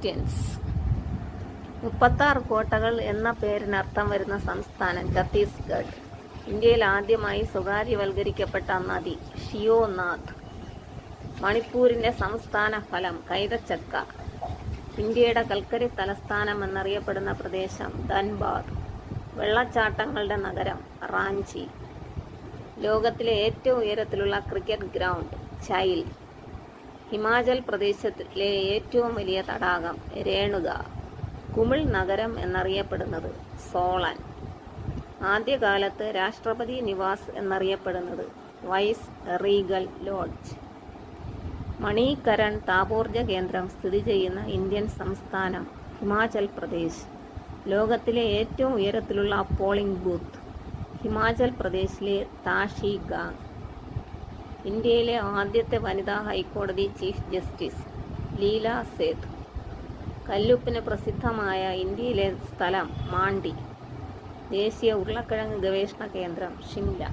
Questions. 36 കോട്ടകൾ എന്ന പേരിനർത്ഥം വരുന്ന സംസ്ഥാനം ഛത്തീസ്ഗഡ്. ഇന്ത്യയിൽ ആദ്യമായി സ്വകാര്യവൽക്കരിക്കപ്പെട്ട നദി ഷിയോനാഥ്. മണിപ്പൂരിൻ്റെ സംസ്ഥാന ഫലം കൈതച്ചക്ക. ഇന്ത്യയുടെ കൽക്കരി തലസ്ഥാനം എന്നറിയപ്പെടുന്ന പ്രദേശം ധൻബാദ്. വെള്ളച്ചാട്ടങ്ങളുടെ നഗരം റാഞ്ചി. ലോകത്തിലെ ഏറ്റവും ഉയരത്തിലുള്ള ക്രിക്കറ്റ് ഗ്രൗണ്ട് ചൈൽ. ഹിമാചൽ പ്രദേശിലെ ഏറ്റവും വലിയ തടാകം രേണുക. കുമിൾ നഗരം എന്നറിയപ്പെടുന്നത് സോളൻ. ആദ്യകാലത്ത് രാഷ്ട്രപതി നിവാസ് എന്നറിയപ്പെടുന്നത് വൈസ് റീഗൽ ലോഡ്ജ്. മണീകരൺ താപോർജ കേന്ദ്രം സ്ഥിതി ചെയ്യുന്ന ഇന്ത്യൻ സംസ്ഥാനം ഹിമാചൽ പ്രദേശ്. ലോകത്തിലെ ഏറ്റവും ഉയരത്തിലുള്ള പോളിംഗ് ബൂത്ത് ഹിമാചൽ പ്രദേശിലെ താഷി ഗാങ്. ഇന്ത്യയിലെ ആദ്യത്തെ വനിതാ ഹൈക്കോടതി ചീഫ് ജസ്റ്റിസ് ലീല സേത്ത്. കല്ലുപ്പിന് പ്രസിദ്ധമായ ഇന്ത്യയിലെ സ്ഥലം മാണ്ഡി. ദേശീയ ഉരുളക്കിഴങ്ങ് ഗവേഷണ കേന്ദ്രം ഷിംല.